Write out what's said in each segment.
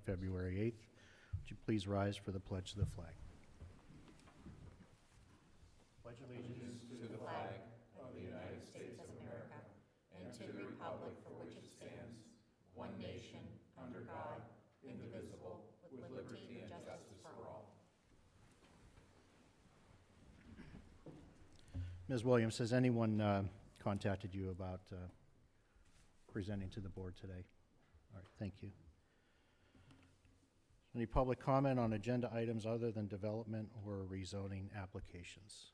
February 8th. Would you please rise for the pledge of the flag? Pledge allegiance to the flag of the United States of America and to the republic for which it stands, one nation, under God, indivisible, with liberty and justice for all. Ms. Williams, has anyone contacted you about presenting to the board today? All right, thank you. Any public comment on agenda items other than development or rezoning applications?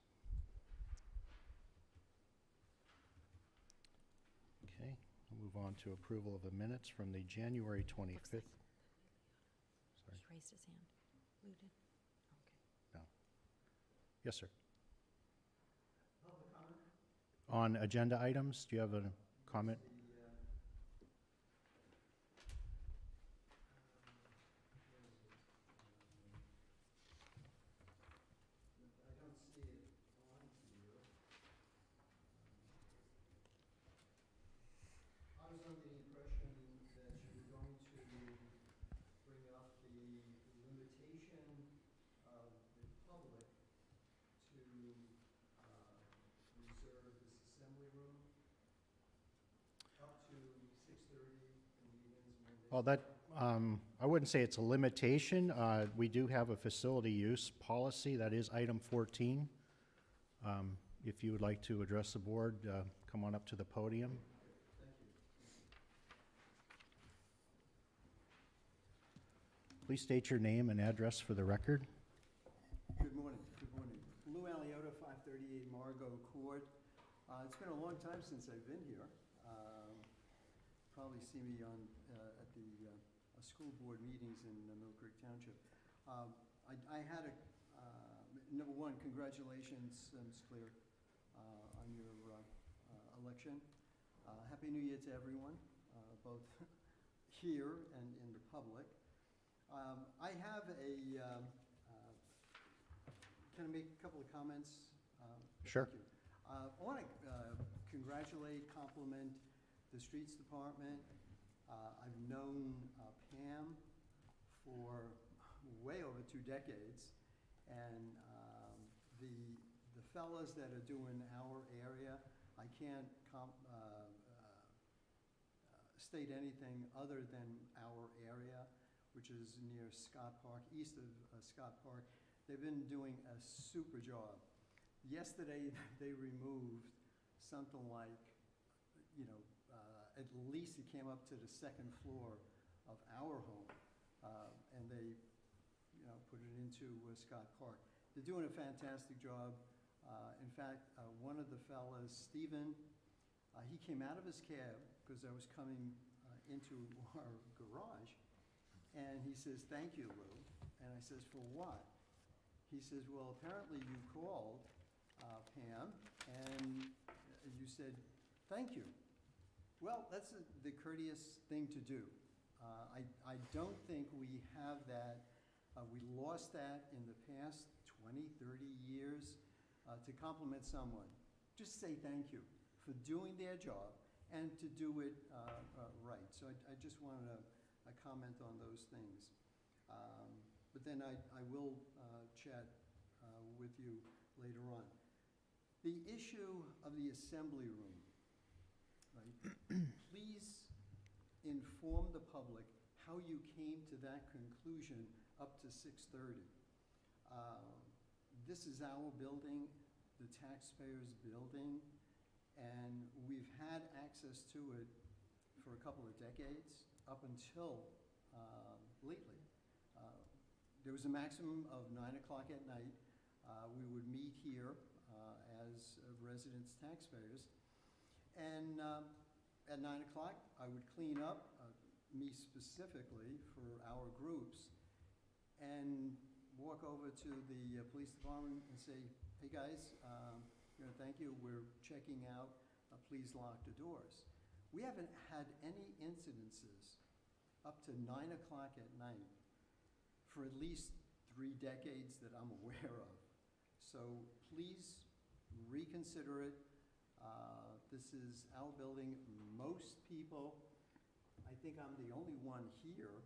Okay, we'll move on to approval of the minutes from the January 25th. Sorry. He raised his hand. Lou did? Okay. No. Yes, sir. On agenda items, do you have a comment? I don't see it on here. I was under the impression that you were going to bring up the limitation of the public to reserve this assembly room up to 6:30 in the evenings Monday. Well, that, I wouldn't say it's a limitation. We do have a facility use policy. That is item 14. If you would like to address the board, come on up to the podium. Thank you. Please state your name and address for the record. Good morning. Good morning. Lou Aliota, 538 Margot Court. It's been a long time since I've been here. Probably see me on at the school board meetings in Mill Creek Township. I had a number one, congratulations, Ms. Clear, on your election. Happy New Year to everyone, both here and in the public. I have a. Can I make a couple of comments? Sure. Thank you. I want to congratulate, compliment the Streets Department. I've known Pam for way over 2 decades, and the fellas that are doing our area, I can't state anything other than our area, which is near Scott Park, east of Scott Park. They've been doing a super job. Yesterday, they removed something like, at least it came up to the 2nd floor of our home, and they, put it into Scott Park. They're doing a fantastic job. In fact, one of the fellas, Stephen, he came out of his cab because I was coming into our garage, and he says, "Thank you, Lou." And I says, "For what?" He says, "Well, apparently you called Pam, and you said, thank you." Well, that's the courteous thing to do. I don't think we have that. We lost that in the past 20, 30 years. To compliment someone, just say thank you for doing their job and to do it right. So I just wanted to comment on those things. But then I will chat with you later on. The issue of the assembly room, right? Please inform the public how you came to that conclusion up to 6:30. This is our building, the taxpayers' building, and we've had access to it for a couple of decades, up until lately. There was a maximum of 9 o'clock at night. We would meet here as residents, taxpayers, and at 9 o'clock, I would clean up, me specifically, for our groups, and walk over to the police department and say, "Hey guys, thank you, we're checking out, please lock the doors." We haven't had any incidences up to 9 o'clock at night for at least 3 decades that I'm aware of. So please reconsider it. This is our building. Most people, I think I'm the only one here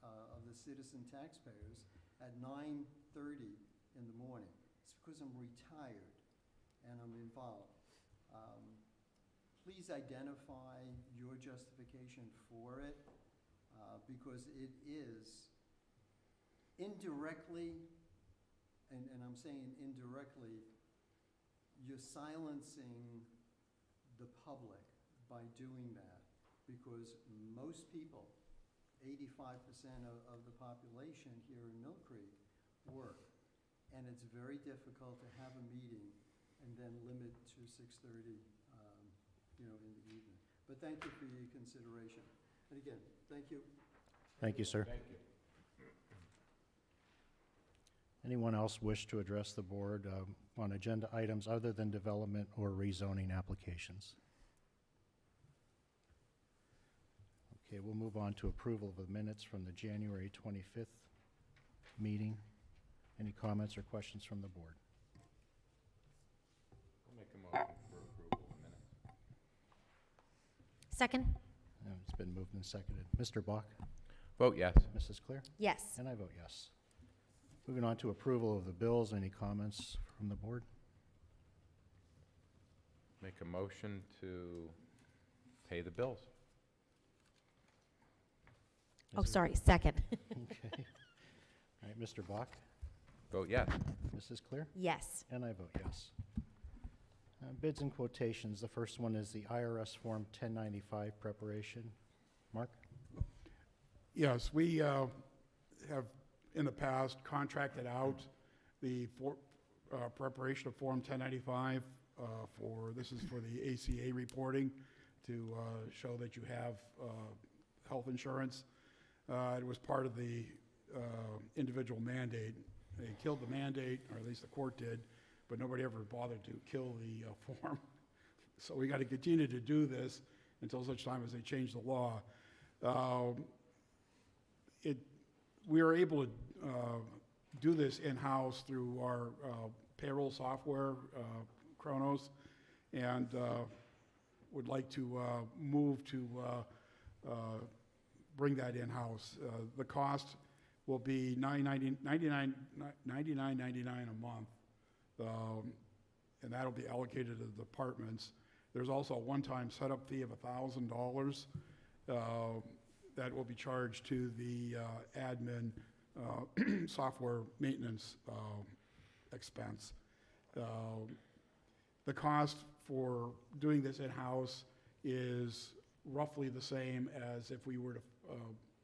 of the citizen taxpayers at 9:30 in the morning. It's because I'm retired and I'm involved. Please identify your justification for it, because it is indirectly, and I'm saying indirectly, you're silencing the public by doing that, because most people, 85% of the population here in Mill Creek, work. And it's very difficult to have a meeting and then limit to 6:30, in the evening. But thank you for your consideration. And again, thank you. Thank you, sir. Thank you. Anyone else wish to address the board on agenda items other than development or rezoning applications? Okay, we'll move on to approval of the minutes from the January 25th meeting. Any comments or questions from the board? I'll make a motion for approval of minutes. Second? It's been moved and seconded. Mr. Bach? Vote yes. Mrs. Clear? Yes. And I vote yes. Moving on to approval of the bills. Any comments from the board? Make a motion to pay the bills. Oh, Is it- sorry, second. Okay. All right, Mr. Bach? Vote yes. Mrs. Clear? Yes. And I vote yes. Bids and quotations. The first one is the IRS Form 1095 preparation. Mark? Yes, we have in the past contracted out the preparation of Form 1095 this is for the ACA reporting to show that you have health insurance. It was part of the individual mandate. They killed the mandate, or at least the court did, but nobody ever bothered to kill the form. So we got to continue to do this until such time as they change the law. We are able to do this in-house through our payroll software, Kronos, and would like to move to bring that in-house. The cost will be $99.99 a month, and that'll be allocated to the departments. There's also a one-time setup fee of $1,000 that will be charged to the admin software maintenance expense. The cost for doing this in-house is roughly the same as if we were to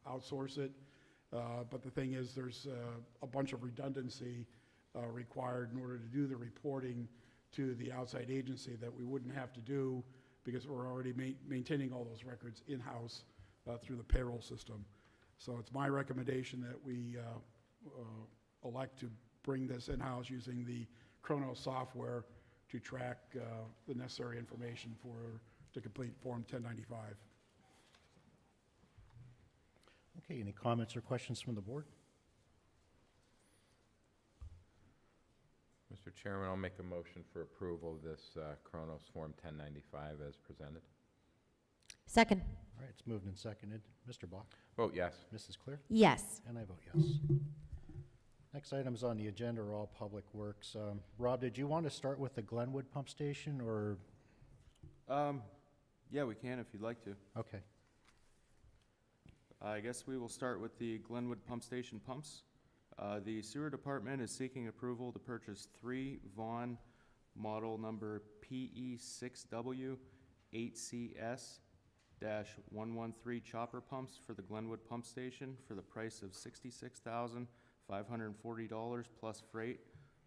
outsource it. But the thing is, there's a bunch of redundancy required in order to do the reporting to the outside agency that we wouldn't have to do because we're already maintaining all those records in-house through the payroll system. So it's my recommendation that we elect to bring this in-house using the Kronos software to track the necessary information to complete Form 1095. Okay, any comments or questions from the board? Mr. Chairman, I'll make a motion for approval of this Kronos Form 1095 as presented. Second? All right, it's moved and seconded. Mr. Bach? Vote yes. Mrs. Clear? Yes. And I vote yes. Next items on the agenda are all public works. Rob, did you want to start with the Glenwood pump station, or? Yeah, we can if you'd like to. Okay. I guess we will start with the Glenwood pump station pumps. The sewer department is seeking approval to purchase 3 Vaughan model number PE6W8CS-113 chopper pumps for the Glenwood pump station for the price of $66,540 plus freight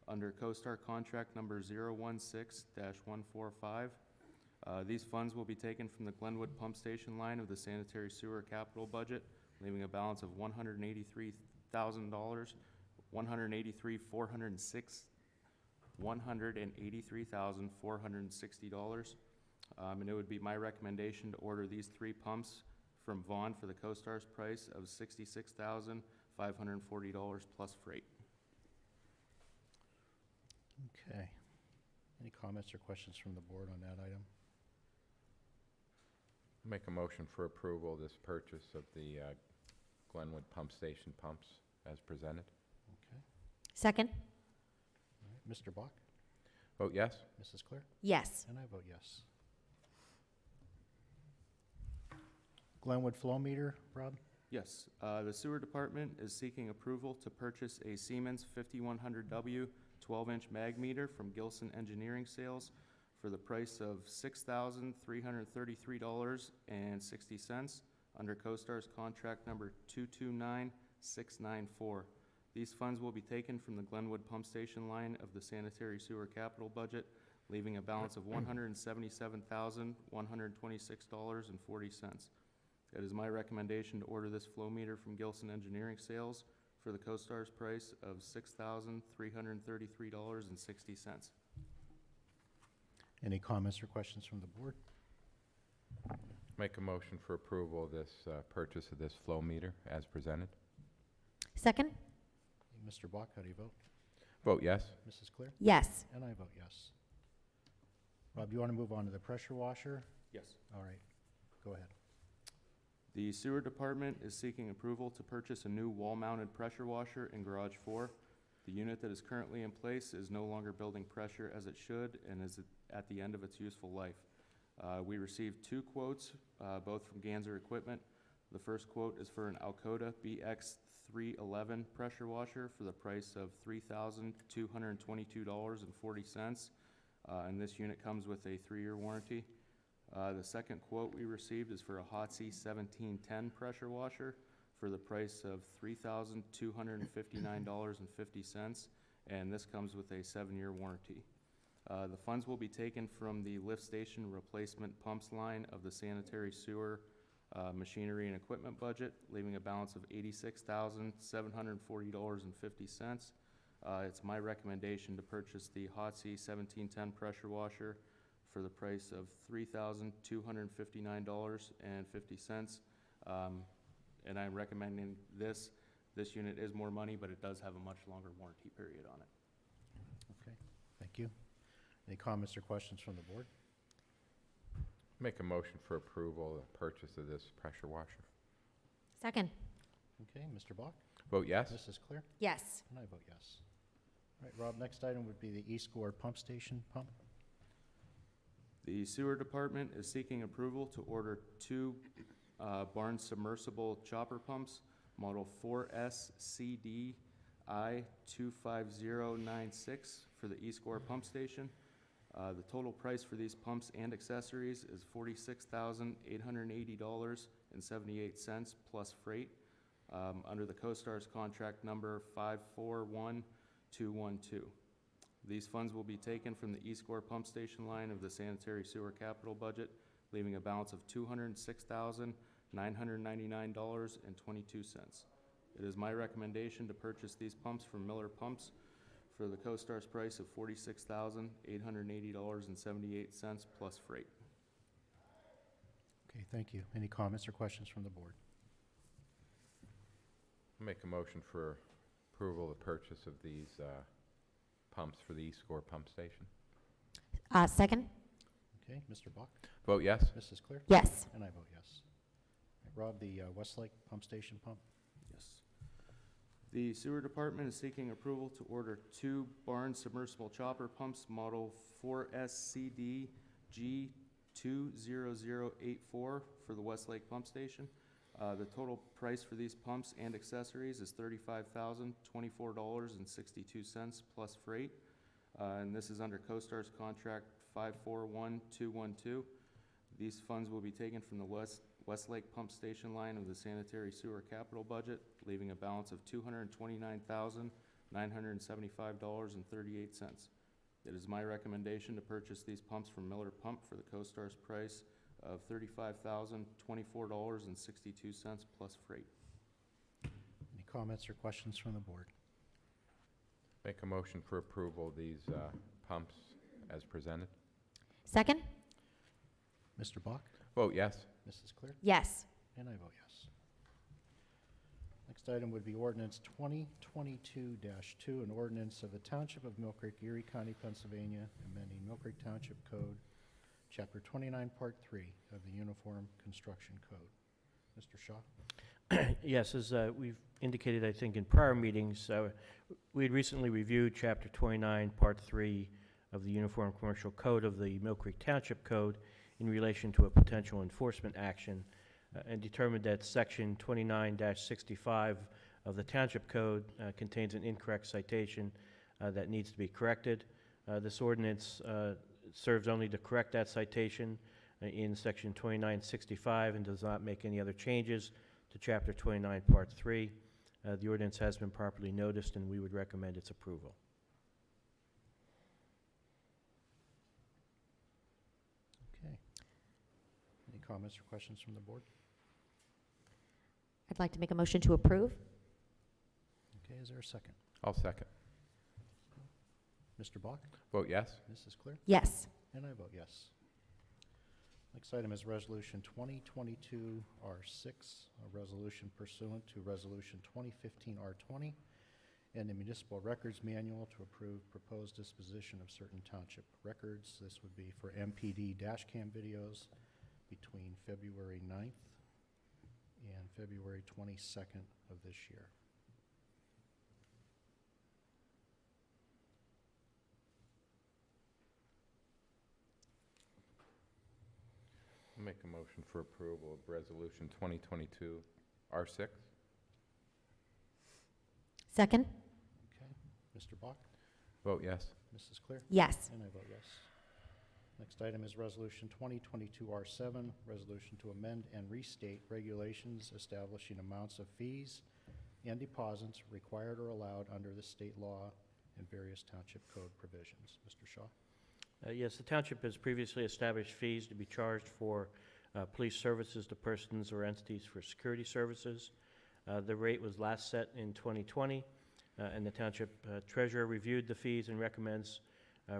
under CoStar contract number 016-145. These funds will be taken from the Glenwood pump station line of the sanitary sewer capital budget, leaving a balance of $183,406, $183,460. And it would be my recommendation to order these 3 pumps from Vaughan for the CoStar's price of $66,540 plus freight. Okay. Any comments or questions from the board on that item? Make a motion for approval of this purchase of the Glenwood Pump Station pumps as presented. Okay. Second. All right. Mr. Bach? Vote yes. Mrs. Claire? Yes. And I vote yes. Glenwood flow meter, Rob? Yes, the sewer department is seeking approval to purchase a Siemens 5100W 12-inch mag meter from Gilson Engineering Sales for the price of $6,333.60 under CoStar's contract number 229694. These funds will be taken from the Glenwood pump station line of the sanitary sewer capital budget, leaving a balance of $177,126.40. It is my recommendation to order this flow meter from Gilson Engineering Sales for the CoStar's price of $6,333.60. Any comments or questions from the board? Make a motion for approval of this purchase of this flow meter as presented. Second. Mr. Bach, how do you vote? Vote yes. Mrs. Claire? Yes. And I vote yes. Rob, do you want to move on to the pressure washer? Yes. All right, go ahead. The sewer department is seeking approval to purchase a new wall-mounted pressure washer in Garage 4. The unit that is currently in place is no longer building pressure as it should and is at the end of its useful life. We received 2 quotes, both from Ganser Equipment. The first quote is for an Alcoda BX311 pressure washer for the price of $3,222.40, and this unit comes with a 3-year warranty. The second quote we received is for a Hotsy 1710 pressure washer for the price of $3,259.50, and this comes with a 7-year warranty. The funds will be taken from the lift station replacement pumps line of the sanitary sewer machinery and equipment budget, leaving a balance of $86,740.50. It's my recommendation to purchase the Hotsy 1710 pressure washer for the price of $3,259.50. And I'm recommending this. This unit is more money, but it does have a much longer warranty period on it. Okay, thank you. Any comments or questions from the board? Make a motion for approval of the purchase of this pressure washer. Second. Okay, Mr. Bach? Vote yes. Mrs. Claire? Yes. And I vote yes. All right, Rob, next item would be the Escort pump station pump. The sewer department is seeking approval to order 2 barn submersible chopper pumps, model 4SCDI25096 for the Escort pump station. The total price for these pumps and accessories is $46,880.78 plus freight, under the CoStar's contract number 541212. These funds will be taken from the Escort pump station line of the sanitary sewer capital budget, leaving a balance of $206,999.22. It is my recommendation to purchase these pumps from Miller Pumps for the CoStar's price of $46,880.78 plus freight. Okay, thank you. Any comments or questions from the board? Make a motion for approval of the purchase of these pumps for the Escort pump station. Second. Okay, Mr. Bach? Vote yes. Mrs. Claire? Yes. And I vote yes. All right, Rob, the Westlake pump station pump? Yes. The sewer department is seeking approval to order 2 barn submersible chopper pumps, model 4SCDG20084 for the Westlake pump station. The total price for these pumps and accessories is $35,024.62 plus freight, and this is under CoStar's contract 541212. These funds will be taken from the Westlake pump station line of the sanitary sewer capital budget, leaving a balance of $229,975.38. It is my recommendation to purchase these pumps from Miller Pump for the CoStar's price of $35,024.62 plus freight. Any comments or questions from the board? Make a motion for approval of these pumps as presented. Second. Mr. Bach? Vote yes. Mrs. Claire? Yes. And I vote yes. Next item would be ordinance 2022-2, an ordinance of the Township of Mill Creek, Erie County, Pennsylvania, amending Mill Creek Township Code, Chapter 29, Part 3 of the Uniform Construction Code. Mr. Shaw? Yes, as we've indicated, I think, in prior meetings, we had recently reviewed Chapter 29, Part 3 of the Uniform Commercial Code of the Mill Creek Township Code in relation to a potential enforcement action, and determined that Section 29-65 of the Township Code contains an incorrect citation that needs to be corrected. This ordinance serves only to correct that citation in Section 2965 and does not make any other changes to Chapter 29, Part 3. The ordinance has been properly noticed, and we would recommend its approval. Okay. Any comments or questions from the board? I'd like to make a motion to approve. Okay, is there a second? I'll second. Mr. Bach? Vote yes. Mrs. Clear? Yes. And I vote yes. Next item is Resolution 2022-R6, a resolution pursuant to Resolution 2015-R20, and the Municipal Records Manual to approve proposed disposition of certain township records. This would be for MPD dash cam videos between February 9th and February 22nd of this year. I'll make a motion for approval of Resolution 2022-R6. Second? Okay. Mr. Bach? Vote yes. Mrs. Clear? Yes. And I vote yes. Next item is Resolution 2022-R7, resolution to amend and restate regulations establishing amounts of fees and deposits required or allowed under the state law and various township code provisions. Mr. Shaw? Yes, the township has previously established fees to be charged for police services to persons or entities for security services. The rate was last set in 2020, and the township treasurer reviewed the fees and recommends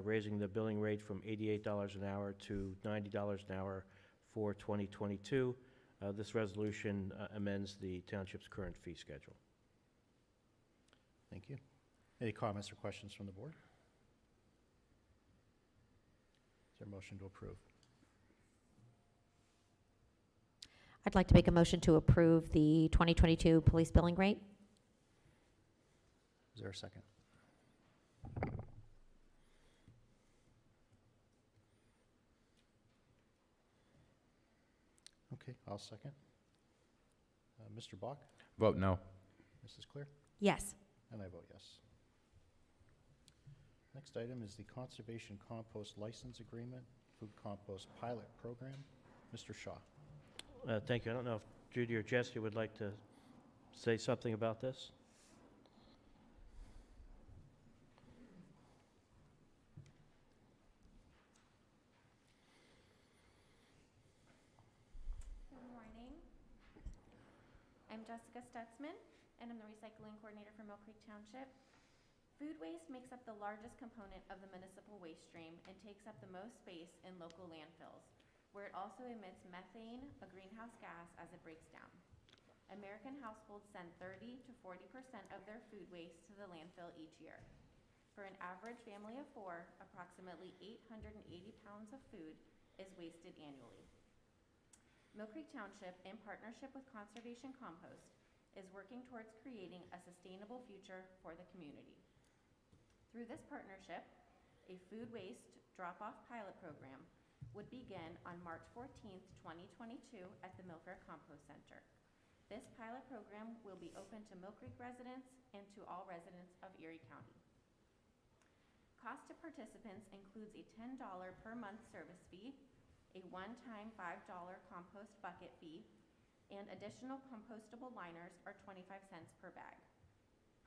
raising the billing rate from $88 an hour to $90 an hour for 2022. This resolution amends the township's current fee schedule. Thank you. Any comments or questions from the board? Is there a motion to approve? I'd like to make a motion to approve the 2022 police billing rate. Is there a second? Okay, I'll second. Mr. Bach? Vote no. Mrs. Clear? Yes. And I vote yes. Next item is the Conservation Compost License Agreement, Food Compost Pilot Program. Mr. Shaw. Thank you. I don't know if Judy or Jesse would like to say something about this. Good morning. I'm Jessica Stutzman, and I'm the recycling coordinator for Mill Creek Township. Food waste makes up the largest component of the municipal waste stream and takes up the most space in local landfills, where it also emits methane, a greenhouse gas, as it breaks down. American households send 30 to 40% of their food waste to the landfill each year. For an average family of 4, approximately 880 pounds of food is wasted annually. Mill Creek Township, in partnership with Conservation Compost, is working towards creating a sustainable future for the community. Through this partnership, a food waste drop-off pilot program would begin on March 14th, 2022 at the Mill Creek Compost Center. This pilot program will be open to Mill Creek residents and to all residents of Erie County. Cost to participants includes a $10 per month service fee, a one-time $5 compost bucket fee, and additional compostable liners are 25 cents per bag.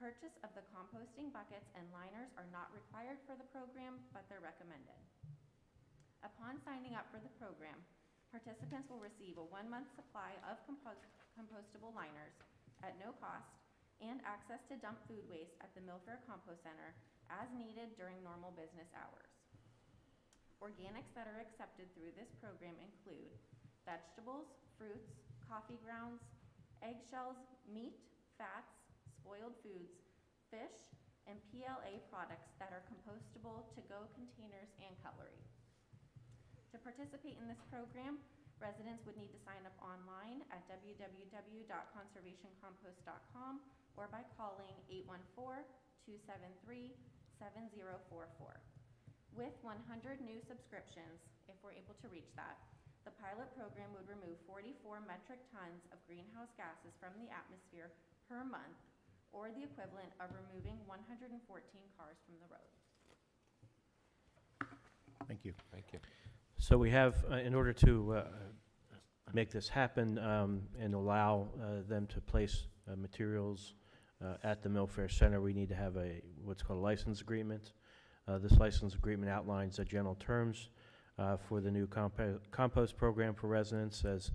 Purchase of the composting buckets and liners are not required for the program, but they're recommended. Upon signing up for the program, participants will receive a 1-month supply of compostable liners at no cost and access to dump food waste at the Mill Creek Compost Center as needed during normal business hours. Organics that are accepted through this program include vegetables, fruits, coffee grounds, eggshells, meat, fats, spoiled foods, fish, and PLA products that are compostable to-go containers and cutlery. To participate in this program, Residents would need to sign up online at www.conservationcompost.com or by calling 814-273-7044. With 100 new subscriptions, if we're able to reach that, the pilot program would remove 44 metric tons of greenhouse gases from the atmosphere per month, or the equivalent of removing 114 cars from the road. Thank you. Thank you. So we have, in order to make this happen and allow them to place materials at the Mill Fair Center, we need to have what's called a license agreement. This license agreement outlines the general terms for the new compost program for residents. As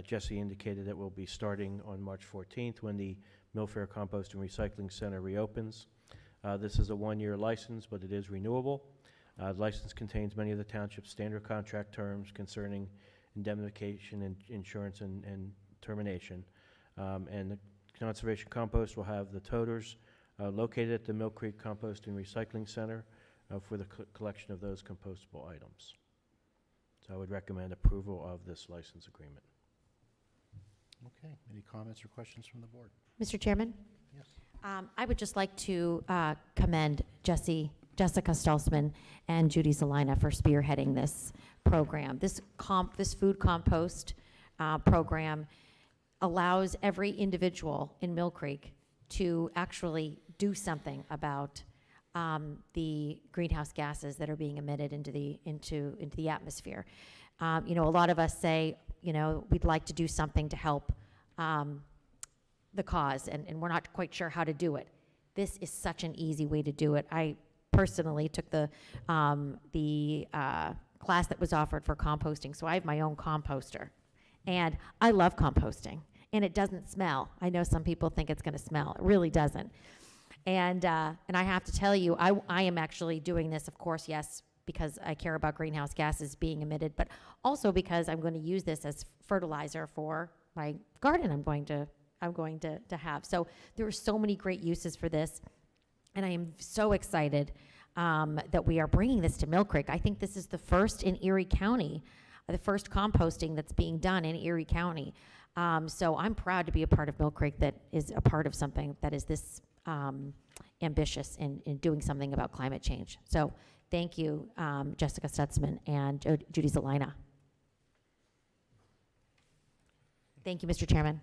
Jesse indicated, it will be starting on March 14th when the Mill Fair Compost and Recycling Center reopens. This is a one-year license, but it is renewable. The license contains many of the township's standard contract terms concerning indemnification and insurance and termination. And the Conservation Compost will have the Toters located at the Mill Creek Compost and Recycling Center for the collection of those compostable items. So I would recommend approval of this license agreement. Okay, any comments or questions from the board? Mr. Chairman? Yes. I would just like to commend Jessica Stolzman and Judy Zelina for spearheading this program. This food compost program allows every individual in Mill Creek to actually do something about the greenhouse gases that are being emitted into the atmosphere. You know, a lot of us say, you know, we'd like to do something to help the cause, and we're not quite sure how to do it. This is such an easy way to do it. I personally took the class that was offered for composting, so I have my own composter, and I love composting, and it doesn't smell. I know some people think it's going to smell. It really doesn't. And I have to tell you, I am actually doing this, of course, yes, because I care about greenhouse gases being emitted, but also because I'm going to use this as fertilizer for my garden I'm going to have. So there are so many great uses for this, and I am so excited that we are bringing this to Mill Creek. I think this is the first in Erie County, the first composting that's being done in Erie County. So I'm proud to be a part of Mill Creek that is a part of something that is this ambitious in doing something about climate change. So thank you, Jessica Stutzman and Judy Zelina. Thank you, Mr. Chairman.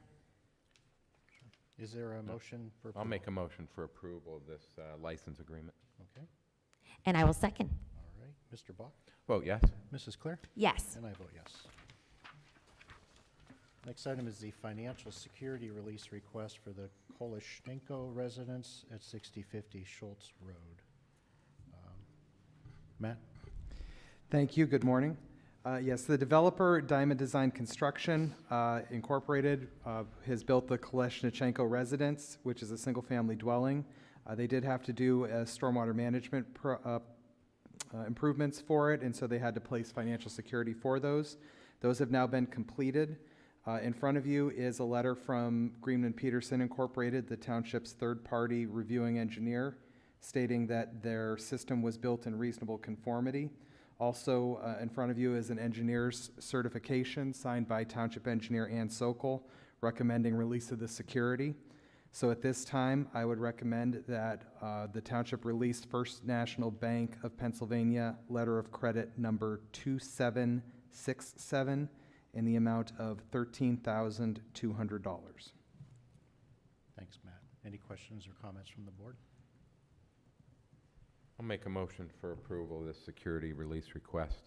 Is there a motion for approval? I'll make a motion for approval of this license agreement. Okay, And I will second. all right. Mr. Bach? Vote yes. Mrs. Claire? Yes. And I vote yes. Next item is the financial security release request for the Kolashmenko residence at 6050 Schultz Road. Matt? Thank you. Good morning. Yes, the developer, Diamond Design Construction Incorporated, has built the Kolashmenko residence, which is a single-family dwelling. They did have to do stormwater management improvements for it, and so they had to place financial security for those. Those have now been completed. In front of you is a letter from Greenman Peterson Incorporated, the township's third-party reviewing engineer, stating that their system was built in reasonable conformity. Also, in front of you is an engineer's certification signed by Township Engineer Ann Sokol, recommending release of the security. So at this time, I would recommend that the township release First National Bank of Pennsylvania letter of credit number 2767 in the amount of $13,200. Thanks, Matt. Any questions or comments from the board? I'll make a motion for approval of this security release request.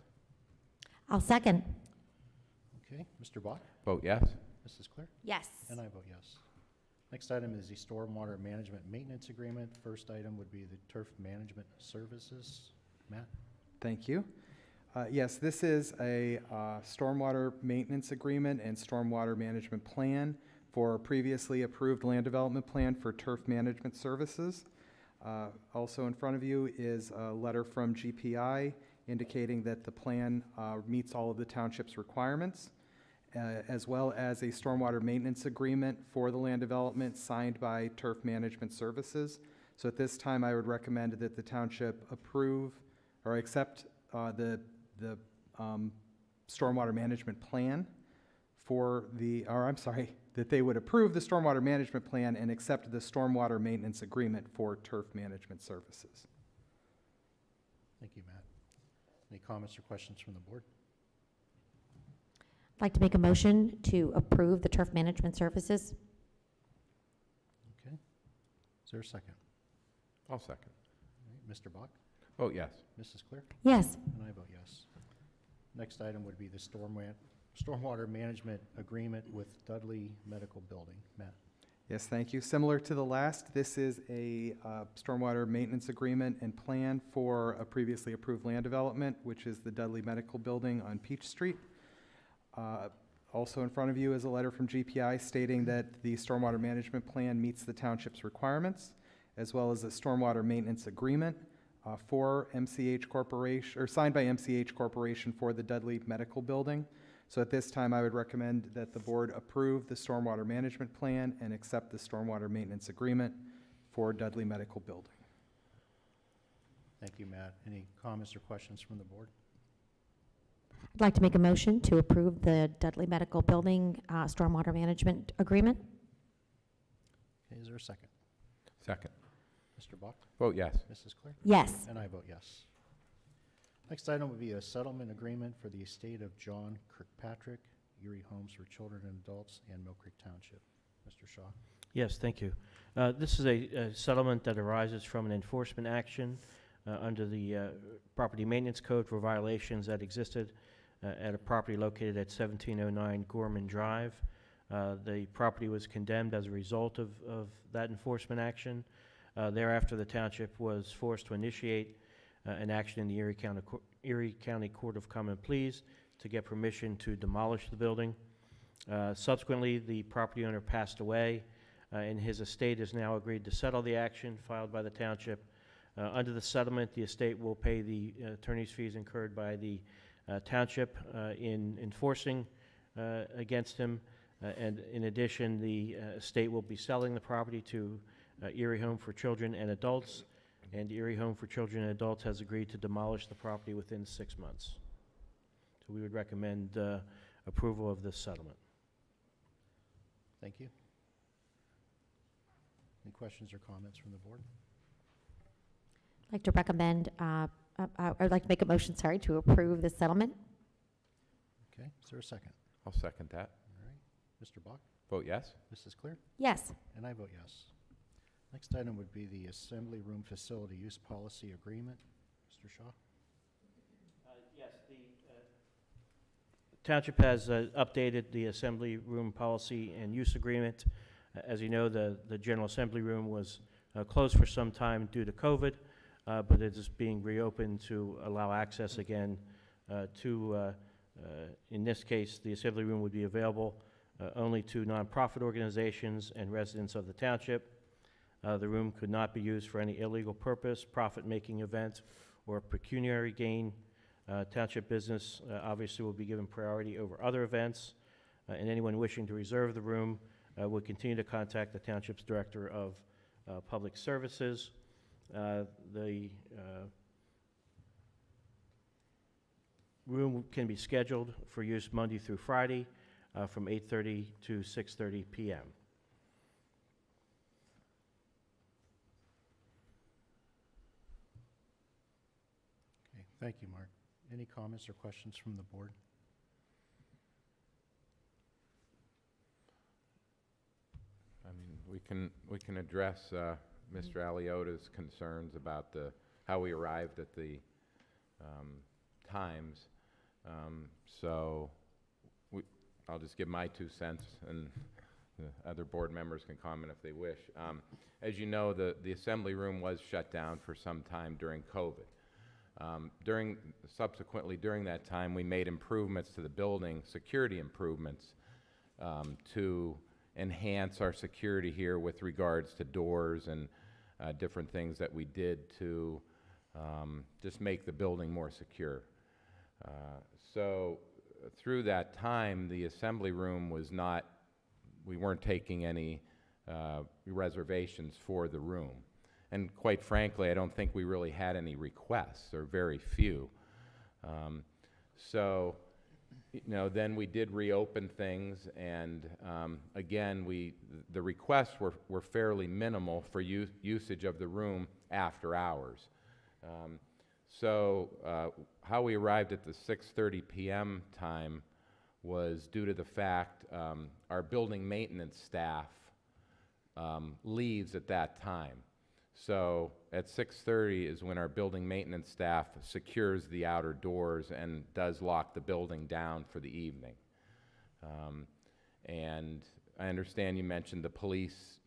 I'll second. Okay, Mr. Bach? Vote yes. Mrs. Claire? Yes. And I vote yes. Next item is the stormwater management maintenance agreement. First item would be the turf management services. Matt? Thank you. Yes, this is a stormwater maintenance agreement and stormwater management plan for a previously approved land development plan for turf management services. Also in front of you is a letter from GPI indicating that the plan meets all of the township's requirements, as well as a stormwater maintenance agreement for the land development signed by Turf Management Services. So at this time, I would recommend that the township approve or accept the stormwater management plan that they would approve the stormwater management plan and accept the stormwater maintenance agreement for turf management services. Thank you, Matt. Any comments or questions from the board? I'd like to make a motion to approve the turf management services. Okay. Is there a second? I'll second. All right, Mr. Bach? Vote yes. Mrs. Clear? Yes. And I vote yes. Next item would be the stormwater management agreement with Dudley Medical Building. Matt? Yes, thank you. Similar to the last, this is a stormwater maintenance agreement and plan for a previously approved land development, which is the Dudley Medical Building on Peach Street. Also in front of you is a letter from GPI stating that the stormwater management plan meets the township's requirements, as well as a stormwater maintenance agreement for MCH Corporation, or signed by MCH Corporation for the Dudley Medical Building. So at this time, I would recommend that the board approve the stormwater management plan and accept the stormwater maintenance agreement for Dudley Medical Building. Thank you, Matt. Any comments or questions from the board? I'd like to make a motion to approve the Dudley Medical Building stormwater management agreement. Okay, is there a second? Second. Mr. Bach? Vote yes. Mrs. Clear? Yes. And I vote yes. Next item would be a settlement agreement for the estate of John Kirkpatrick, Erie Homes for Children and Adults, and Mill Creek Township. Mr. Shaw? Yes, thank you. This is a settlement that arises from an enforcement action under the Property Maintenance Code for violations that existed at a property located at 1709 Gorman Drive. The property was condemned as a result of that enforcement action. Thereafter, the township was forced to initiate an action in the Erie County Court of Common Pleas to get permission to demolish the building. Subsequently, the property owner passed away, and his estate has now agreed to settle the action filed by the township. Under the settlement, the estate will pay the attorney's fees incurred by the township in enforcing against him, and in addition, the estate will be selling the property to Erie Home for Children and Adults, and Erie Home for Children and Adults has agreed to demolish the property within 6 months. So we would recommend approval of this settlement. Thank you. Any questions or comments from the board? I'd like to recommend, I'd like to make a motion, to approve the settlement. Okay, is there a second? I'll second that. All right. Mr. Bach? Vote yes. Mrs. Clear? Yes. And I vote yes. Next item would be the Assembly Room Facility Use Policy Agreement. Mr. Shaw? Yes, the township has updated the assembly room policy and use agreement. As you know, the General Assembly Room was closed for some time due to COVID, but it is being reopened to allow access again to, in this case, the assembly room would be available only to nonprofit organizations and residents of the township. The room could not be used for any illegal purpose, profit-making event, or pecuniary gain. Township business obviously will be given priority over other events, and anyone wishing to reserve the room would continue to contact the township's Director of Public Services. The room can be scheduled for use Monday through Friday from 8:30 to 6:30 p.m. Okay, thank you, Mark. Any comments or questions from the board? I mean, we can address Mr. Aliota's concerns about how we arrived at the times. So I'll just give my 2 cents, and the other board members can comment if they wish. As you know, the assembly room was shut down for some time during COVID. Subsequently during that time, we made improvements to the building, security improvements, to enhance our security here with regards to doors and different things that we did to just make the building more secure. So through that time, the assembly room was not, we weren't taking any reservations for the room. And quite frankly, I don't think we really had any requests, or very few. So then we did reopen things, and again, the requests were fairly minimal for usage of the room after hours. So how we arrived at the 6:30 p.m. time was due to the fact our building maintenance staff leaves at that time. So at 6:30 is when our building maintenance staff secures the outer doors and does lock the building down for the evening. And I understand you mentioned the police,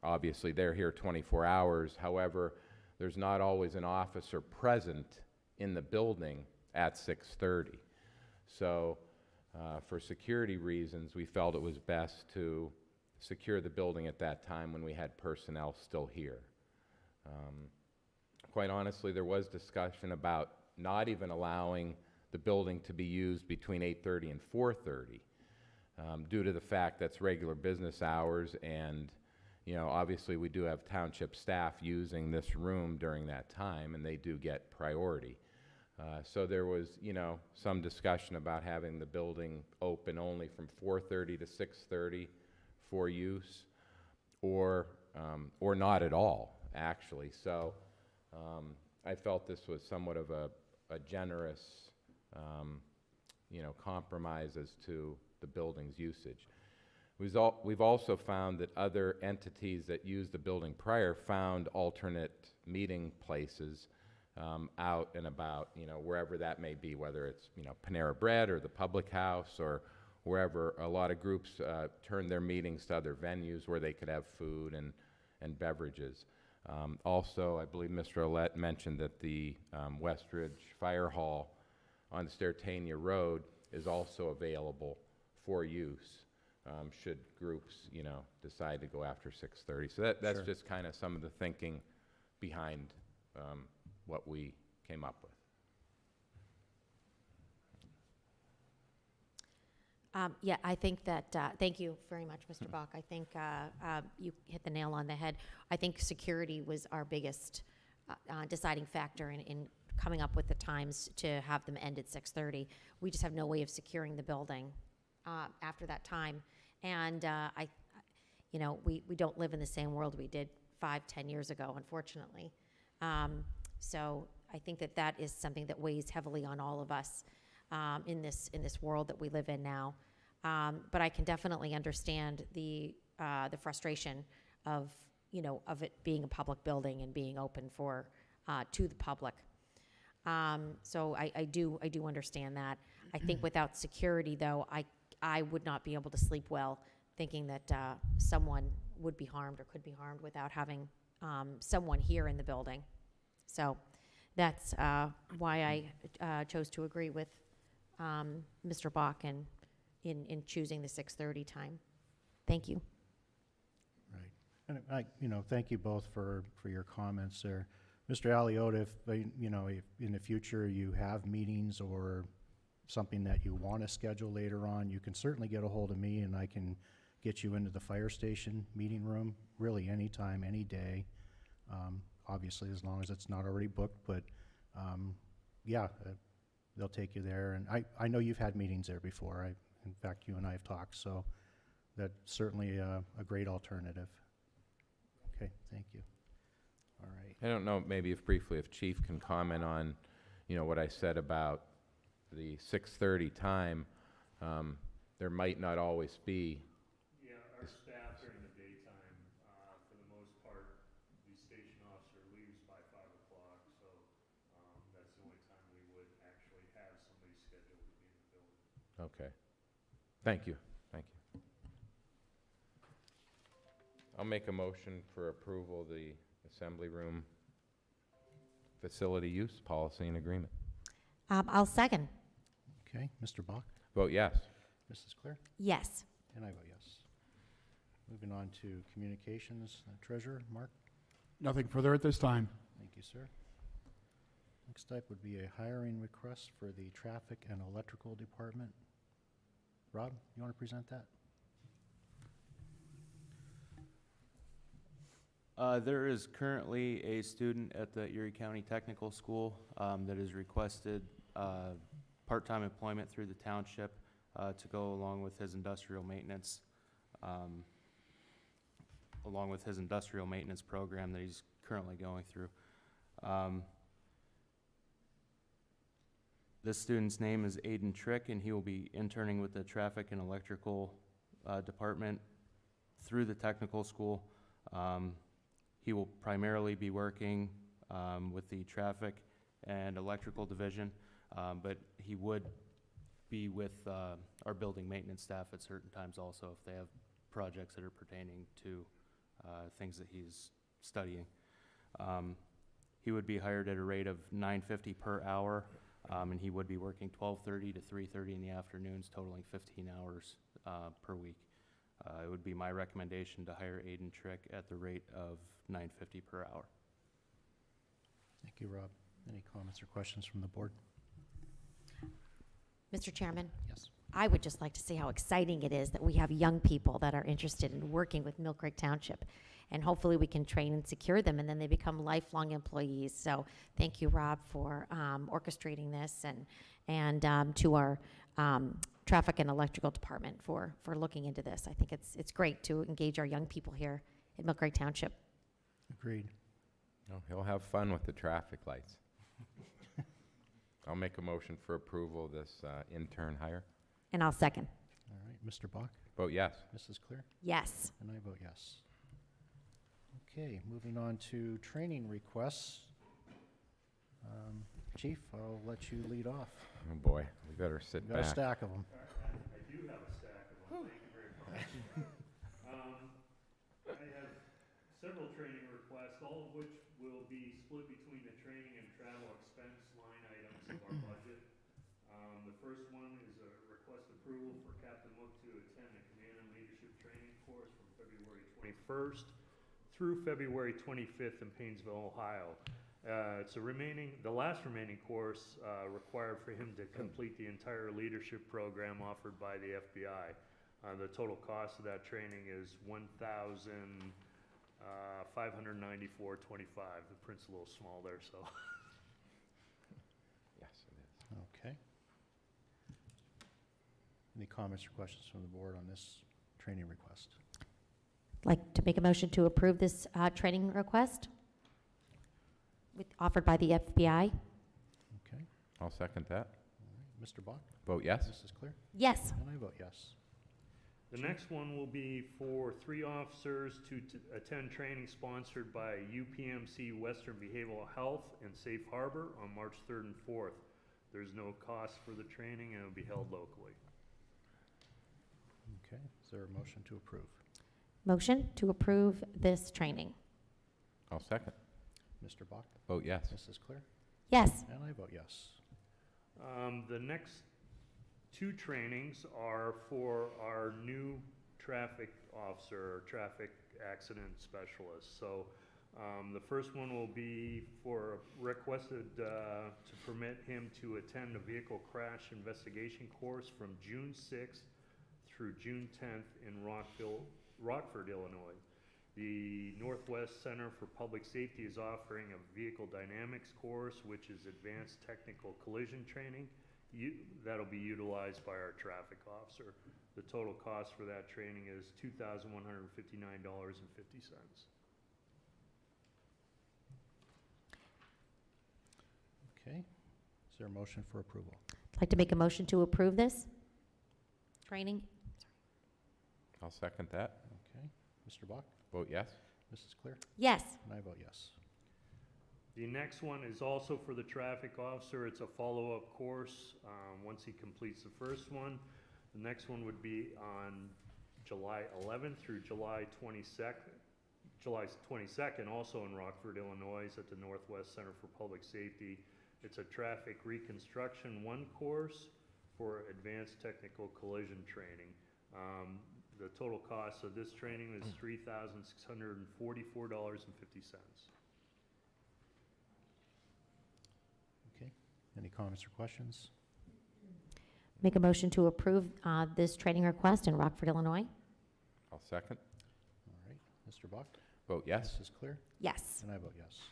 obviously they're here 24 hours. However, there's not always an officer present in the building at 6:30. So for security reasons, we felt it was best to secure the building at that time when we had personnel still here. Quite honestly, there was discussion about not even allowing the building to be used between 8:30 and 4:30 due to the fact that's regular business hours, and obviously we do have township staff using this room during that time, and they do get priority. So there was, some discussion about having the building open only from 4:30 to 6:30 for use, or not at all, actually. So I felt this was somewhat of a generous, compromise as to the building's usage. We've also found that other entities that used the building prior found alternate meeting places out and about, wherever that may be, whether it's, Panera Bread or the Public House or wherever. A lot of groups turned their meetings to other venues where they could have food and beverages. Also, I believe Mr. Ouellette mentioned that the Westridge Fire Hall on Stertania Road is also available for use should groups, decide to go after 6:30. So that's Sure. just kind of some of the thinking behind what we came up with. Yeah, I think that, thank you very much, Mr. Bach. I think you hit the nail on the head. I think security was our biggest deciding factor in coming up with the times to have them end at 6:30. We just have no way of securing the building after that time. And we don't live in the same world we did 5-10 years ago, unfortunately. So I think that is something that weighs heavily on all of us in this world that we live in now. But I can definitely understand the frustration of it being a public building and being open to the public. So I do understand that. I think without security, though, I would not be able to sleep well, thinking that someone would be harmed or could be harmed without having someone here in the building. So that's why I chose to agree with Mr. Bach in choosing the 6:30 time. Thank you. Right. And thank you both for your comments there. Mr. Aliotta, if in the future you have meetings or something that you want to schedule later on, you can certainly get a hold of me, and I can get you into the fire station meeting room really anytime, any day. Obviously, as long as it's not already booked, but they'll take you there. And I know you've had meetings there before. In fact, you and I have talked, so that's certainly a great alternative. Okay, thank you. All right. I don't know, maybe if Chief can comment on, what I said about the 6:30 time. There might not always be. Yeah, our staff during the daytime, for the most part, the station officer leaves by 5 o'clock, so that's the only time we would actually have somebody scheduled to be in the building. Okay. Thank you. I'll make a motion for approval of the assembly room facility use policy and agreement. I'll second. Okay, Mr. Bach? Vote yes. Mrs. Claire? Yes. And I vote yes. Moving on to communications, Treasurer, Mark? Nothing further at this time. Thank you, sir. Next up would be a hiring request for the traffic and electrical department. Rob, you want to present that? There is currently a student at the Erie County Technical School that has requested part-time employment through the township to go along with his industrial maintenance, program that he's currently going through. This student's name is Aiden Trick, and he will be interning with the traffic and electrical department through the technical school. He will primarily be working with the traffic and electrical division, but he would be with our building maintenance staff at certain times also if they have projects that are pertaining to things that he's studying. He would be hired at a rate of $9.50 per hour, and he would be working 12:30 to 3:30 in the afternoons, totaling 15 hours per week. It would be my recommendation to hire Aiden Trick at the rate of $9.50 per hour. Thank you, Rob. Any comments or questions from the board? Mr. Chairman, Yes. I would just like to see how exciting it is that we have young people that are interested in working with Mill Creek Township. And hopefully we can train and secure them, and then they become lifelong employees. So thank you, Rob, for orchestrating this, and to our traffic and electrical department for looking into this. I think it's great to engage our young people here at Mill Creek Township. Agreed. Oh, he'll have fun with the traffic lights. I'll make a motion for approval of this intern hire. And I'll second. All right, Mr. Bach, Vote yes. Mrs. Clear, Yes. and I vote yes. Okay, moving on to training requests. Chief, I'll let you lead off. Oh, boy, we better sit Got a back. stack of them. I do have a stack of them, thank you very much. I have several training requests, all of which will be split between the training and travel expense line items of our budget. The first one is a request approval for Captain Mook to attend the Command and Leadership Training course from February 21st through February 25th in Painesville, Ohio. It's the last remaining course required for him to complete the entire leadership program offered by the FBI. The total cost of that training is $1,594.25. The print's a little small there, so. Yes, it is. Okay. Any comments or questions from the board on this training request? Like to make a motion to approve this training request offered by the FBI? Okay. I'll second that. All right, Mr. Bach, Vote yes. Mrs. Clear, Yes. and I vote yes. The next one will be for 3 officers to attend training sponsored by UPMC Western Behavioral Health and Safe Harbor on March 3rd and 4th. There's no cost for the training, and it will be held locally. Okay, is there a motion to approve? Motion to approve this training. I'll second. Mr. Bach, Vote yes. Mrs. Clear, Yes. and I vote yes. The next 2 trainings are for our new traffic officer, or traffic accident specialist. So the first one will be requested to permit him to attend a vehicle crash investigation course from June 6th through June 10th in Rockford, Illinois. The Northwest Center for Public Safety is offering a vehicle dynamics course, which is advanced technical collision training. That'll be utilized by our traffic officer. The total cost for that training is $2,159.50. Okay, is there a motion for approval? I'd like to make a motion to approve this training. I'll second that. Okay, Mr. Bach, Vote yes. Mrs. Clear, Yes. and I vote yes. The next one is also for the traffic officer. It's a follow-up course once he completes the first one. The next one would be on July 11th through July 22nd, also in Rockford, Illinois, at the Northwest Center for Public Safety. It's a traffic reconstruction 1 course for advanced technical collision training. The total cost of this training is $3,644.50. Okay, any comments or questions? Make a motion to approve this training request in Rockford, Illinois. I'll second. All right, Mr. Bach, Vote yes. Mrs. Clear, Yes. and I vote yes.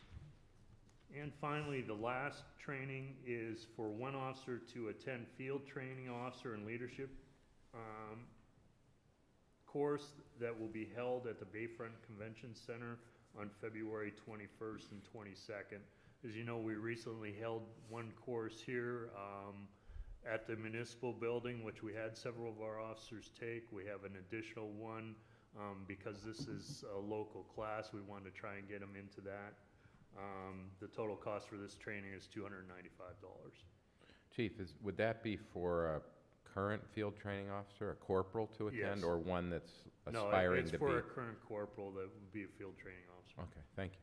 And finally, the last training is for one officer to attend field training officer and leadership course that will be held at the Bayfront Convention Center on February 21st and 22nd. As you know, we recently held one course here at the municipal building, which we had several of our officers take. We have an additional one because this is a local class. We wanted to try and get them into that. The total cost for this training is $295. Chief, would that be for a current field training officer, a corporal to attend, Yes. or one that's No, aspiring it's to be? for a current corporal that would be a field training officer. Okay, thank you.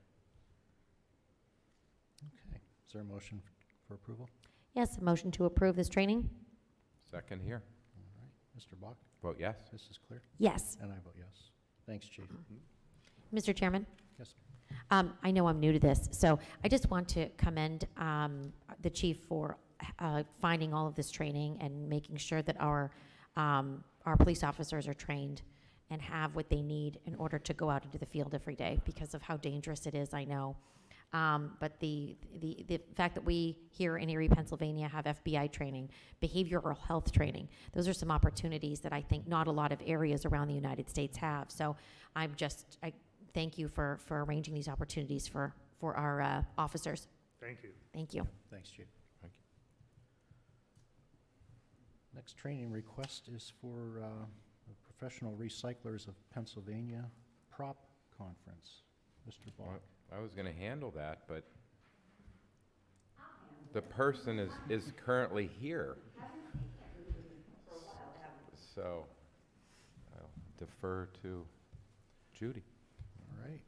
Okay. Is there a motion for approval? Yes, a motion to approve this training? Second here. All right. Mr. Bach? Vote yes. This is clear? Yes. And I vote yes. Thanks, Chief. Mr. Chairman? Yes. I know I'm new to this, so I just want to commend the chief for finding all of this training and making sure that our police officers are trained and have what they need in order to go out into the field every day because of how dangerous it is, I know. But the fact that we here in Erie, Pennsylvania have FBI training, behavioral health training, those are some opportunities that I think not a lot of areas around the United States have. So I thank you for arranging these opportunities for our officers. Thank you. Thank you. Thanks, Chief. Thank you. Next training request is for the Professional Recyclers of Pennsylvania Prop Conference. Mr. Bach. I was going to handle that, but the person is currently here. So I'll defer to Judy. All right.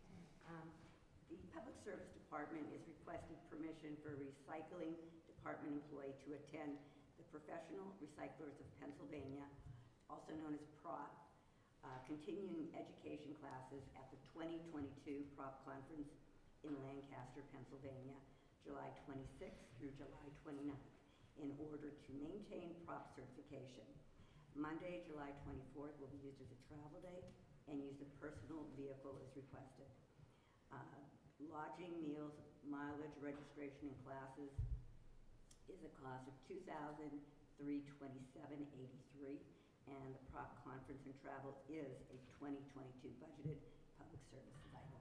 The Public Service Department is requesting permission for a recycling department employee to attend the Professional Recyclers of Pennsylvania, also known as PROP, continuing education classes at the 2022 PROP Conference in Lancaster, Pennsylvania, July 26th through July 29th, in order to maintain PROP certification. Monday, July 24th will be used as a travel day and use a personal vehicle as requested. Lodging, meals, mileage, registration, and classes is a cost of $2,327.83, and the PROP conference and travel is a 2022 budgeted public services item.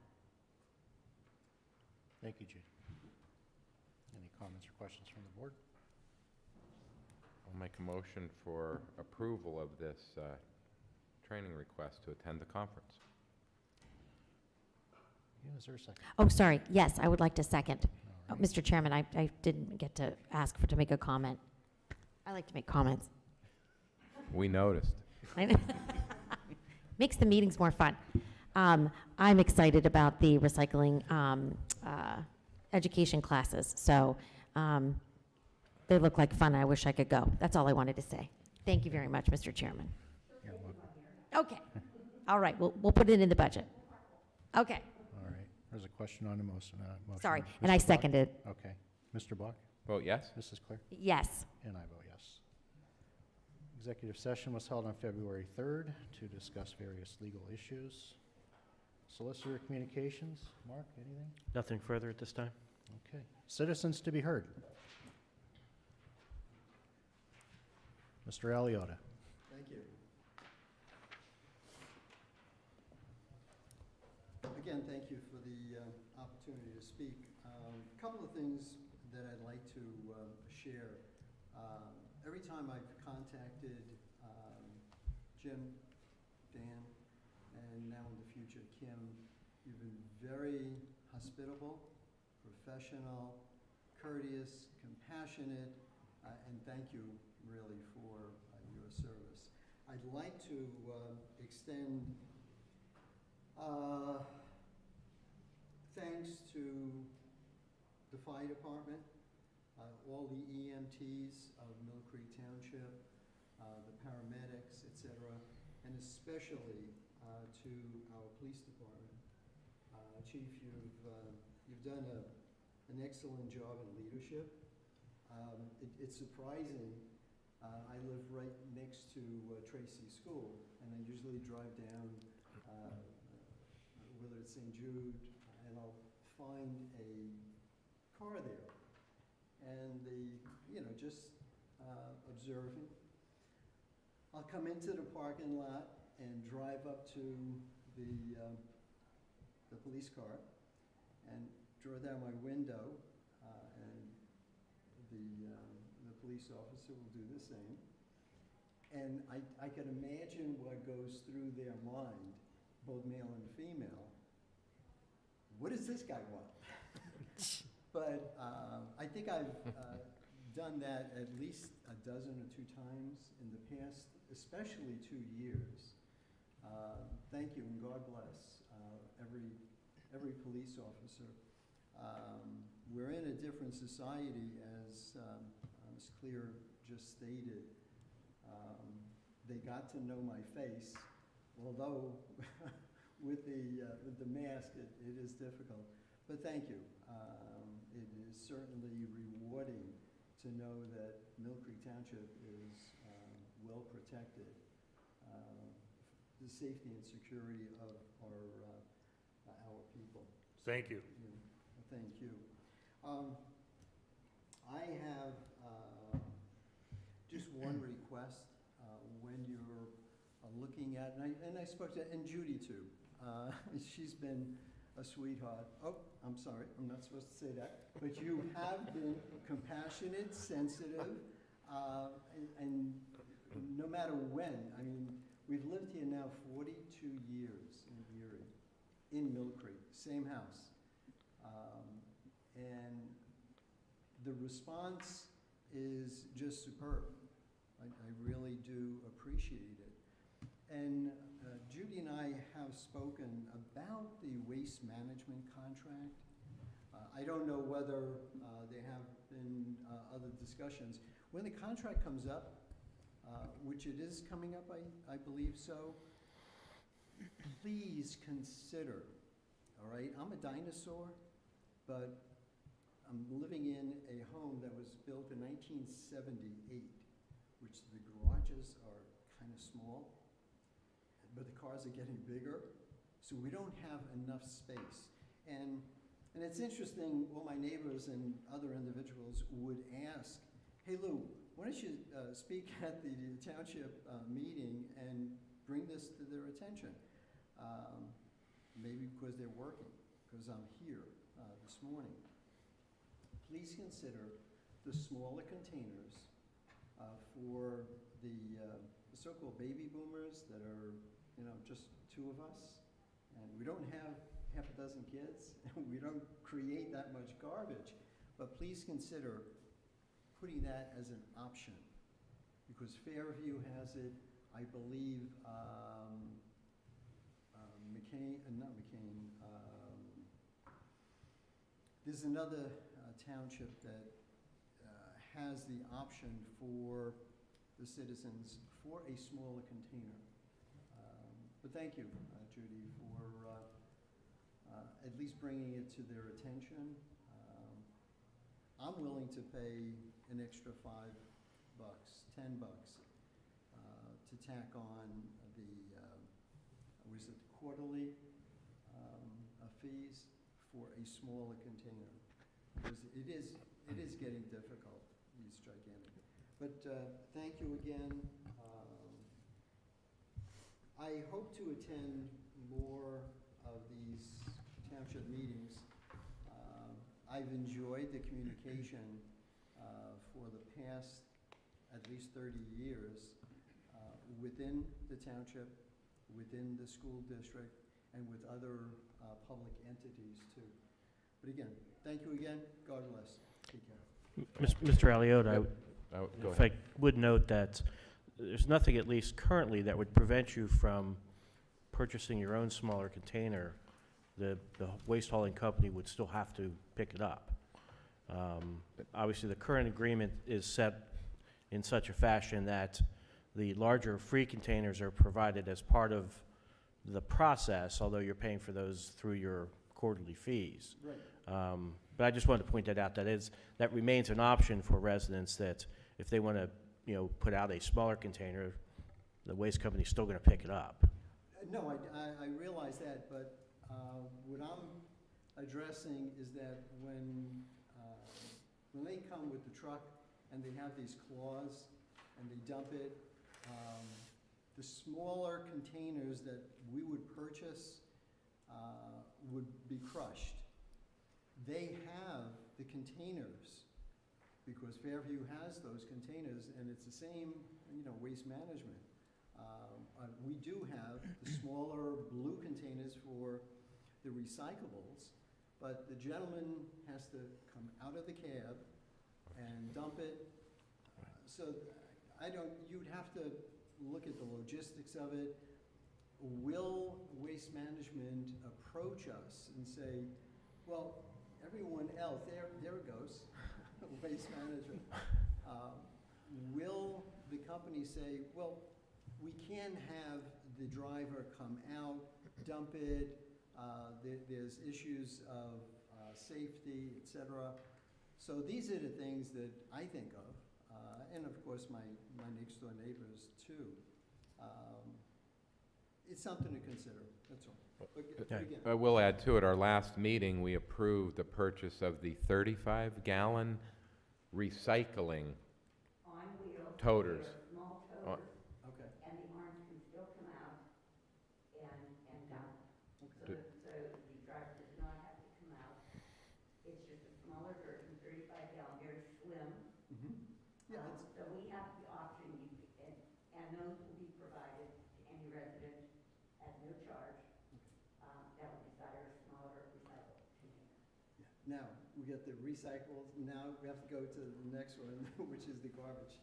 Thank you, Judy. Any comments or questions from the board? I'll make a motion for approval of this training request to attend the conference. Yeah, is there a second? Oh, sorry. Yes, I would like to second. All right. Mr. Chairman, I didn't get to ask to make a comment. I like to make comments. We noticed. Makes the meetings more fun. I'm excited about the recycling education classes. So they look like fun. I wish I could go. That's all I wanted to say. Thank you very much, Mr. Chairman. You're welcome. Okay. All right. We'll put it in the budget. Okay. All right. There's a question on the motion. Sorry. Mr. And I Bach? seconded. Okay. Mr. Bach? Vote yes. This is clear? Yes. And I vote yes. Executive session was held on February 3rd to discuss various legal issues. Solicitor communications. Mark, anything? Nothing further at this time? Okay. Citizens to be heard. Mr. Aliota. Thank you. Again, thank you for the opportunity to speak. A couple of things that I'd like to share. Every time I've contacted Jim, Dan, and now in the future Kim, you've been very hospitable, professional, courteous, compassionate, and thank you really for your service. I'd like to extend thanks to the fire department, all the EMTs of Mill Creek Township, the paramedics, etc., and especially to our police department. Chief, you've done an excellent job in leadership. It's surprising. I live right next to Tracy School, and I usually drive down Willard St. Jude, and I'll find a car there. And just observing. I'll come into the parking lot and drive up to the police car and draw down my window, and the police officer will do the same. And I can imagine what goes through their mind, both male and female. What does this guy want? But I think I've done that at least a dozen or 2 times in the past, especially 2 years. Thank you, and God bless every police officer. We're in a different society, as Ms. Clear just stated. They got to know my face, although with the mask, it is difficult. But thank you. It is certainly rewarding to know that Mill Creek Township is well protected. The safety and security of our people. Thank you. Thank you. I have just one request when you're looking at, and I spoke to, and Judy too. She's been a sweetheart. Oh, I'm sorry, I'm not supposed to say that. But you have been compassionate, sensitive, and no matter when, I mean, we've lived here now 42 years in Erie, in Mill Creek, same house. And the response is just superb. I really do appreciate it. And Judy and I have spoken about the waste management contract. I don't know whether there have been other discussions. When the contract comes up, which it is coming up, I believe so, please consider, all right? I'm a dinosaur, but I'm living in a home that was built in 1978, which the garages are kind of small, but the cars are getting bigger, so we don't have enough space. And it's interesting, all my neighbors and other individuals would ask, hey Lou, why don't you speak at the township meeting and bring this to their attention? Maybe because they're working, because I'm here this morning. Please consider the smaller containers for the so-called baby boomers that are, just 2 of us, and we don't have half a dozen kids, and we don't create that much garbage. But please consider putting that as an option, because Fairview has it, I believe, there's another township that has the option for the citizens for a smaller container. But thank you, Judy, for at least bringing it to their attention. I'm willing to pay an extra $5, $10 to tack on the, was it quarterly fees for a smaller container, because it is getting difficult, these gigantic. But thank you again. I hope to attend more of these township meetings. I've enjoyed the communication for the past at least 30 years within the township, within the school district, and with other public entities too. But again, thank you again. God bless. Take care. Mr. Aliotta, Go if ahead. I would note that there's nothing, at least currently, that would prevent you from purchasing your own smaller container. The waste hauling company would still have to pick it up. Obviously, the current agreement is set in such a fashion that the larger free containers are provided as part of the process, although you're paying for those through your quarterly fees. Right. But I just wanted to point that out. That remains an option for residents, that if they want to, put out a smaller container, the waste company's still going to pick it up. No, I realize that, but what I'm addressing is that when when they come with the truck and they have these claws and they dump it, the smaller containers that we would purchase would be crushed. They have the containers because Fairview has those containers, and it's the same, waste management. We do have the smaller blue containers for the recyclables, but the gentleman has to come out of the cab and dump it. So you'd have to look at the logistics of it. Will Waste Management approach us and say, well, everyone else, there it goes, Waste Management. Will the company say, well, we can have the driver come out, dump it, there's issues of safety, et cetera. So these are the things that I think of, and of course my next door neighbors too. It's something to consider, that's all. But again, I will add to it, our last meeting, we approved the purchase of the 35-gallon recycling On wheels. toters. They're small On- toters, okay. and the arms can still come out and dump. So Do- the driver does not have to come out. It's just a smaller version, 35 gallon, very slim. Yeah, So we have the option, and those will be provided to any resident at no charge. That would desire a smaller recycle container. now, we get the recyclables, now we have to go to the next one, which is the garbage.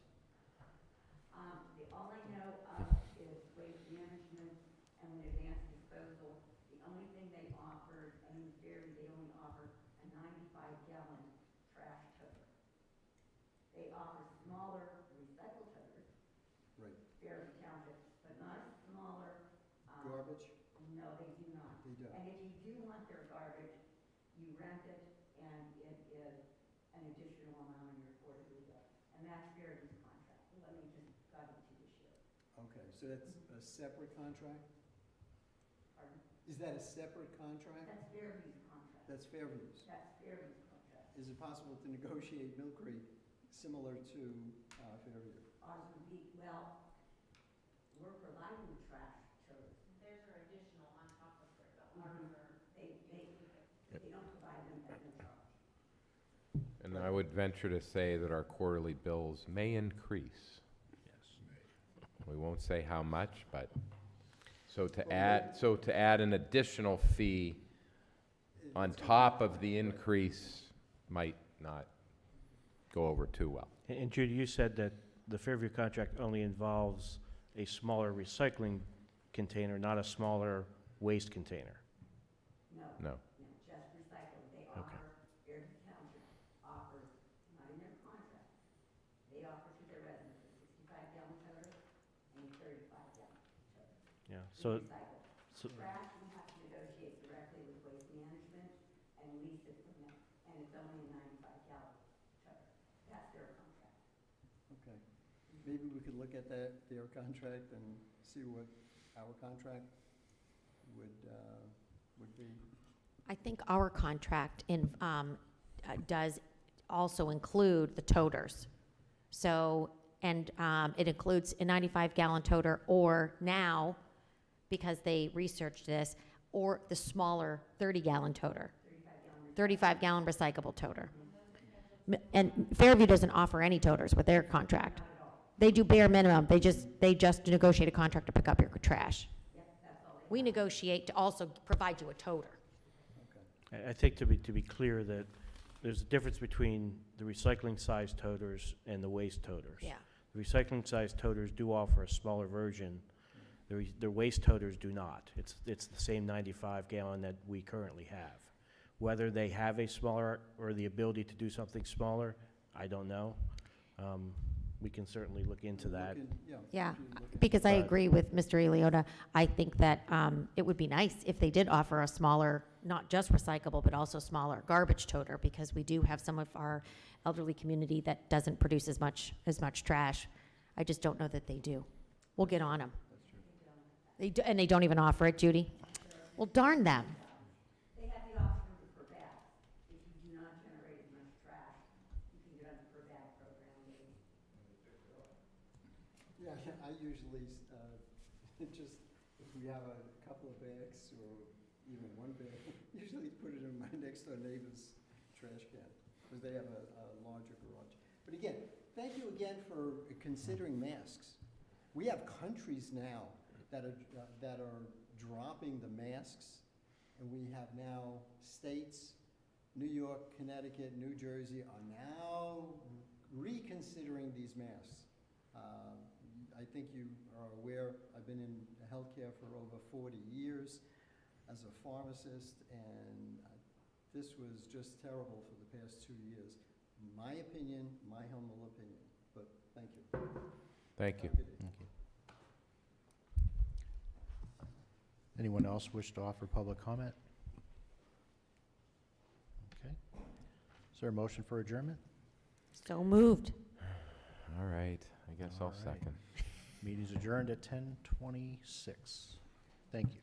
All I know of is waste management and an advanced disposal. The only thing they offered, they only offer a 95-gallon trash toter. They offer smaller recycle toters, Right. Fairview Township, but not a smaller. Garbage? No, they do not. They don't. And if you do want their garbage, you rent it, and it is an additional amount on your quarterly bill. And that's Fairview's contract. Let me just guide you to this year. Okay, so that's a separate contract? Pardon? Is that a separate contract? That's Fairview's contract. That's Fairview's. That's Fairview's contract. Is it possible to negotiate Mill Creek similar to Fairview? Ours would be, well, we're providing the trash toters. Theirs are additional on top of their, They don't provide them at no charge. And I would venture to say that our quarterly bills may increase. We won't say how much, but, so to add an additional fee on It's gonna top be- of the increase might not go over too well. And Judy, you said that the Fairview contract only involves a smaller recycling container, not a smaller waste container. No. No. No, just recycling. They offer, Fairview Township offers, not in their contract, they offer to their residents a 65-gallon toter and a 35-gallon toter. Yeah, We so, recycle. so, Trash, we have to negotiate directly with Waste Management and lease it from them, and it's only a 95-gallon toter. That's their contract. Okay. Maybe we could look at their contract and see what our contract would be. I think our contract does also include the toters. So, and it includes a 95-gallon toter, or now, because they researched this, or the smaller 30-gallon toter, 35-gallon recyclable toter. And Fairview doesn't offer any toters with their contract. They do bare minimum. They just negotiate a contract to pick up your trash. We negotiate to also provide you a toter. I think to be clear that there's a difference between the recycling size toters and the waste toters. Yeah. The recycling size toters do offer a smaller version. The waste toters do not. It's the same 95-gallon that we currently have. Whether they have a smaller or the ability to do something smaller, I don't know. We can certainly look into that. Yeah, we can look at- because I But- agree with Mr. Eliota. I think that it would be nice if they did offer a smaller, not just recyclable, but also smaller garbage toter, because we do have some of our elderly community that doesn't produce as much trash. I just don't know that they do. We'll get on them. That's true. They do, and they don't even offer it, Judy? Well, darn them. They have the option for bags. If you do not generate as much trash usually, just, if we have a couple of bags or even one bag, usually put it in my next door neighbor's trash can, because they have a larger garage. But again, thank you again for considering masks. We have countries now that are dropping the masks, and we have now states, New York, Connecticut, New Jersey, are now reconsidering these masks. I think you are aware, I've been in healthcare for over 40 years as a pharmacist, and this was just terrible for the past 2 years. My opinion, my humble opinion, but thank you. Thank you. Have a good day. Anyone else wish to offer public comment? Okay. Is there a motion for adjournment? So moved. All right, I guess All I'll right. second. Meeting's adjourned at 10:26. Thank you.